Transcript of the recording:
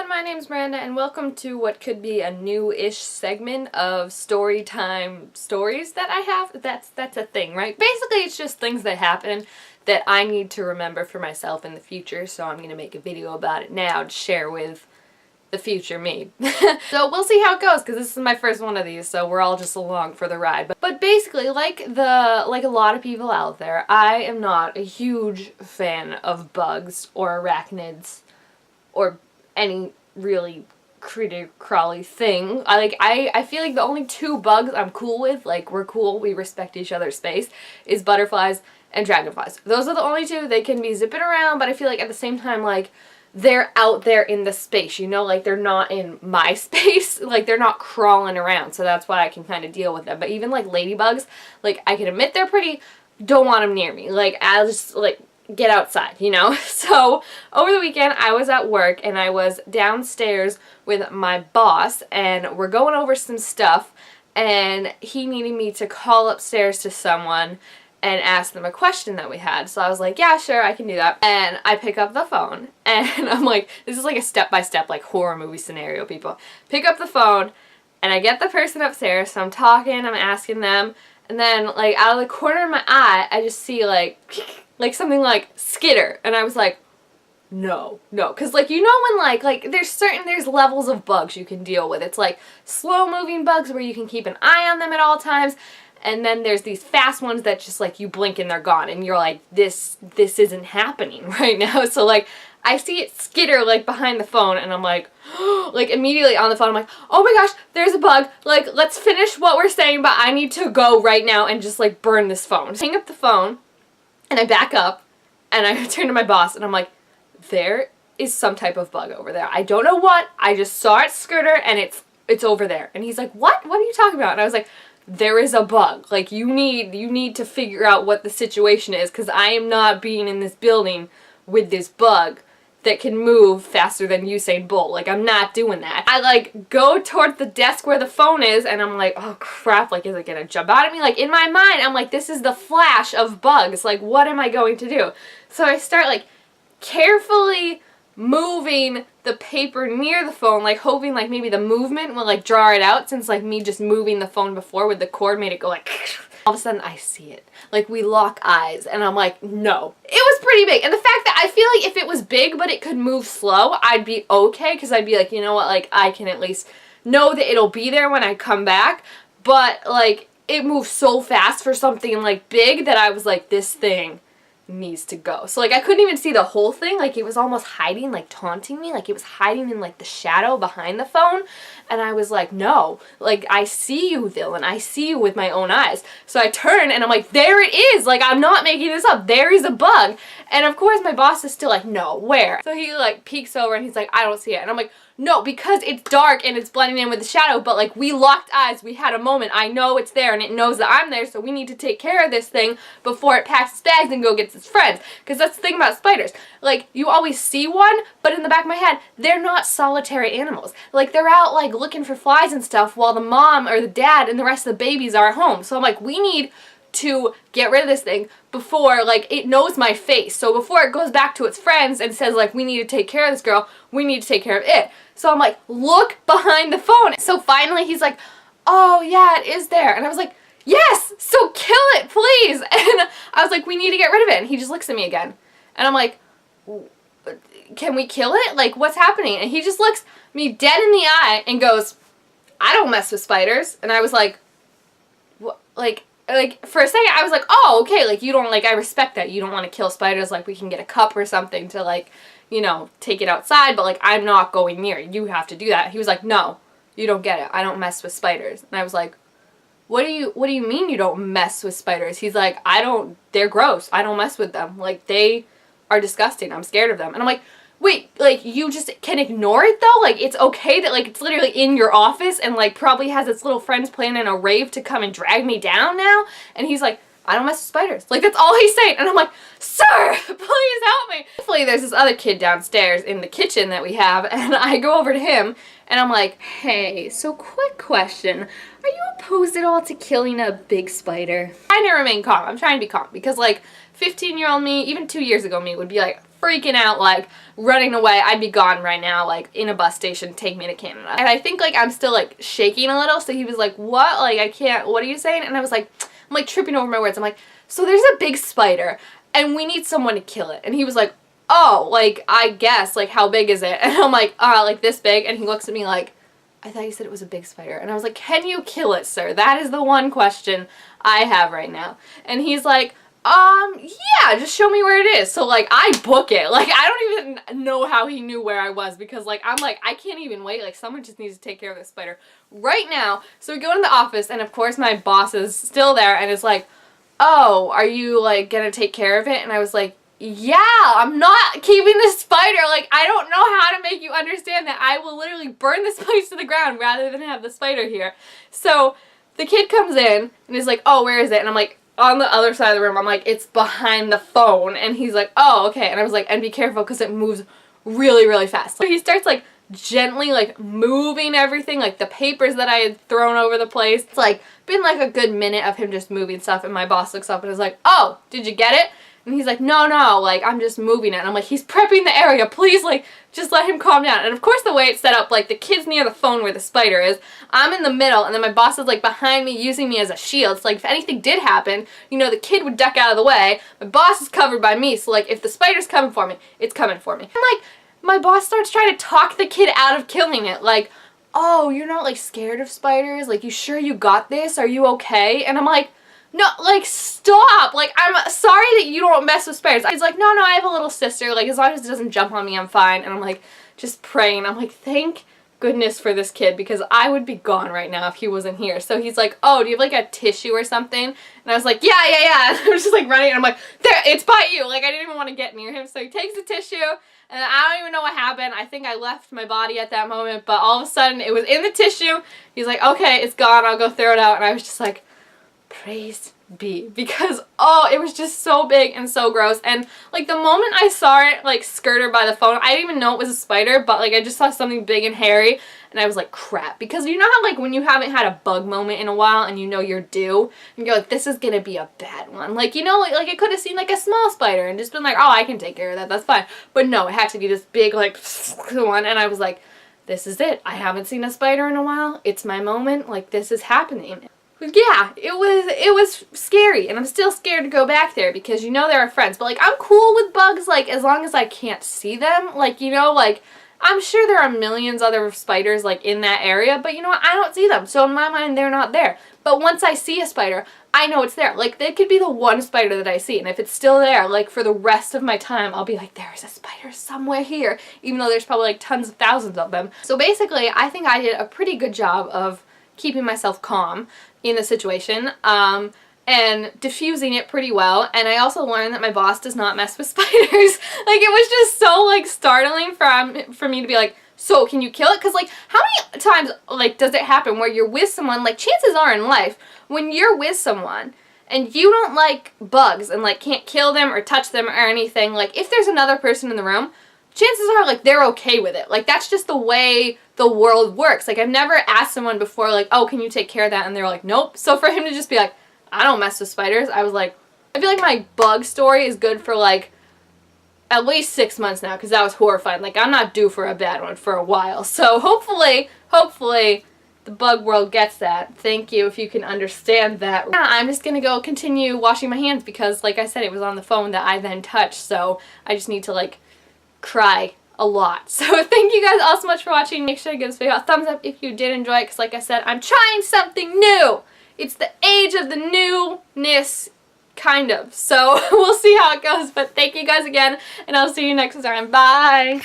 everyone, my name's Miranda and welcome to what could be a new-ish segment of Storytime stories that I have. That's a thing, right? Basically it's just things that happen that I need to remember for myself in the future, so I'm gonna make a video about it now to share with the future me. So we'll see how it goes, because this is my first one of these, so we're all just along for the ride. But basically, like a lot of people out there, I am not a huge fan of bugs or arachnids or any really critter crawly thing. I feel like the only two bugs I'm cool with, like we're cool, we respect each other's space, is butterflies and dragonflies. Those are the only two. They can be zipping around, but I feel like at the same time, like, they're out there in the space, you know, like they're not in my space, like they're not crawling around, so that's why I can kind of deal with them. But even like ladybugs, like I can admit they're pretty, don't want them near me, like I'll just like get outside, you know. So over the weekend I was at work and I was downstairs with my boss and we're going over some stuff and he needed me to call upstairs to someone and ask them a question that we had. So I was like, yeah, sure, I can do that. And I pick up the phone and I'm like, this is like a step-by-step like horror movie scenario, people. Pick up the phone and I get the person upstairs, so I'm talking, I'm asking them, and then like out of the corner of my eye I just see like something like skitter, and I was like, no, because like, you know, when like there's levels of bugs you can deal with. It's like slow moving bugs where you can keep an eye on them at all times, and then there's these fast ones that just like you blink and they're gone and you're like, this isn't happening right now. So like I see it skitter like behind the phone and I'm like, like immediately on the phone I'm like, oh my gosh, there's a bug, like let's finish what we're saying, but I need to go right now and just like burn this phone. Hang up the phone and I back up and I turn to my boss and I'm like, there is some type of bug over there. I don't know what, I just saw it skitter and it's over there. And he's like, what are you talking about? And I was like, there is a bug. Like you need to figure out what the situation is, because I am not being in this building with this bug that can move faster than Usain Bolt. Like I'm not doing that. I like go toward the desk where the phone is and I'm like, oh crap, like is it gonna jump out at me? Like in my mind I'm like, this is the flash of bugs, like what am I going to do? So I start like carefully moving the paper near the phone, like hoping like maybe the movement will like draw it out, since like me just moving the phone before with the cord made it go like all of a sudden I see it. Like we lock eyes and I'm like, no. It was pretty big, and the fact that I feel like if it was big but it could move slow, I'd be okay, because I'd be like, you know what, like I can at least know that it'll be there when I come back. But like it moved so fast for something like big that I was like, this thing needs to go. So like I couldn't even see the whole thing, like it was almost hiding, like taunting me, like it was hiding in like the shadow behind the phone, and I was like, no, like I see you, villain, I see you with my own eyes. So I turn and I'm like, there it is, like I'm not making this up, there is a bug. And of course my boss is still like, no, where? So he like peeks over and he's like, I don't see it. And I'm like, no, because it's dark and it's blending in with the shadow, but like we locked eyes, we had a moment, I know it's there and it knows that I'm there, so we need to take care of this thing before it packs its bags and go gets its friends. Because that's the thing about spiders, like you always see one, but in the back of my head, they're not solitary animals. Like they're out like looking for flies and stuff while the mom or the dad and the rest of the babies are at home. So I'm like, we need to get rid of this thing before like it knows my face. So before it goes back to its friends and says like, we need to take care of this girl, we need to take care of it. So I'm like, look behind the phone. So finally he's like, oh yeah, it is there. And I was like, yes, so kill it, please. And I was like, we need to get rid of it. And he just looks at me again. And I'm like, can we kill it? Like, what's happening? And he just looks me dead in the eye and goes, I don't mess with spiders. And I was like, what? Like for a second I was like, oh, okay, like you don't, like I respect that. You don't want to kill spiders, like we can get a cup or something to like, you know, take it outside, but like I'm not going near it. You have to do that. He was like, no, you don't get it. I don't mess with spiders. And I was like, what do you mean you don't mess with spiders? He's like, they're gross. I don't mess with them. Like they are disgusting. I'm scared of them. And I'm like, wait, like you just can ignore it though? Like it's okay that like it's literally in your office and like probably has its little friends planning a rave to come and drag me down now? And he's like, I don't mess with spiders. Like that's all he's saying. And I'm like, sir, please help me. Hopefully there's this other kid downstairs in the kitchen that we have, and I go over to him and I'm like, hey, so quick question. Are you opposed at all to killing a big spider? I trying to remain calm. I'm trying to be calm because like 15-year-old me, even 2 years ago me, would be like, freaking out, like running away. I'd be gone right now, like in a bus station, take me to Canada. And I think like I'm still like shaking a little, so he was like, what? Like I can't, what are you saying? And I was like, I'm like tripping over my words. I'm like, so there's a big spider and we need someone to kill it. And he was like, oh, like I guess, like how big is it? And I'm like, like this big. And he looks at me like, I thought you said it was a big spider. And I was like, can you kill it, sir? That is the one question I have right now. And he's like, yeah, just show me where it is. So like I book it. Like I don't even know how he knew where I was, because like I'm like, I can't even wait. Like someone just needs to take care of this spider right now. So we go into the office, and of course my boss is still there and is like, oh, are you like gonna take care of it? And I was like, yeah, I'm not keeping this spider. Like, I don't know how to make you understand that I will literally burn this place to the ground rather than have the spider here. So the kid comes in and is like, oh, where is it? And I'm like, on the other side of the room. I'm like, it's behind the phone. And he's like, oh, okay. And I was like, and be careful because it moves really, really fast. So he starts like gently like moving everything, like the papers that I had thrown over the place. It's like been like a good minute of him just moving stuff, and my boss looks up and is like, oh, did you get it? And he's like, no, like, I'm just moving it. And I'm like, he's prepping the area. Please, like, just let him calm down. And of course, the way it's set up, like, the kid's near the phone where the spider is. I'm in the middle, and then my boss is, like, behind me using me as a shield. So, like, if anything did happen, you know, the kid would duck out of the way. My boss is covered by me. So, like, if the spider's coming for me, it's coming for me. And, like, my boss starts trying to talk the kid out of killing it. Like, oh, you're not, like, scared of spiders? Like, you sure you got this? Are you okay? And I'm like, no, like, stop! Like, I'm sorry that you don't mess with spiders. He's like, no, I have a little sister. Like, as long as it doesn't jump on me, I'm fine. And I'm, like, just praying. I'm like, thank goodness for this kid, because I would be gone right now if he wasn't here. So he's like, oh, do you have, like, a tissue or something? And I was like, yeah. And I was just, like, running, and I'm like, there, it's by you. Like, I didn't even want to get near him. So he takes the tissue, and I don't even know what happened. I think I left my body at that moment, but all of a sudden, it was in the tissue. He's like, okay, it's gone. I'll go throw it out. And I was just like, praise be, because oh, it was just so big and so gross. And like the moment I saw it like skirt by the phone, I didn't even know it was a spider, but like I just saw something big and hairy, and I was like, crap. Because you know how like when you haven't had a bug moment in a while and you know you're due, and you're like, this is gonna be a bad one. Like, you know, like it could have seemed like a small spider and just been like, oh, I can take care of that, that's fine. But no, it had to be this big like one, and I was like, this is it. I haven't seen a spider in a while. It's my moment. Like, this is happening. Yeah, it was scary, and I'm still scared to go back there because, you know, there are friends, but, like, I'm cool with bugs, like, as long as I can't see them, like, you know, like, I'm sure there are millions other spiders, like, in that area, but, you know what, I don't see them, so in my mind, they're not there. But once I see a spider, I know it's there. Like, it could be the one spider that I see, and if it's still there, like, for the rest of my time, I'll be like, there's a spider somewhere here, even though there's probably, like, tons of thousands of them. So basically, I think I did a pretty good job of keeping myself calm in the situation, and diffusing it pretty well. And I also learned that my boss does not mess with spiders. Like, it was just so, like, startling for me to be like, so can you kill it? Because, like, how many times, like, does it happen where you're with someone, like, chances are in life, when you're with someone and you don't like bugs and, like, can't kill them or touch them or anything, like, if there's another person in the room, chances are, like, they're okay with it. Like, that's just the way the world works. Like, I've never asked someone before, like, oh, can you take care of that? And they're like, nope. So for him to just be like, I don't mess with spiders, I was like, I feel like my bug story is good for, like, at least 6 months now, because that was horrifying. Like, I'm not due for a bad one for a while. So hopefully, the bug world gets that. Thank you if you can understand that. Yeah, I'm just gonna go continue washing my hands because, like I said, it was on the phone that I then touched. So I just need to, like, cry a lot. So thank you guys all so much for watching. Make sure to give this video a thumbs up if you did enjoy it, because like I said, I'm trying something new. It's the age of the newness, kind of. So we'll see how it goes, but thank you guys again, and I'll see you next time. Bye!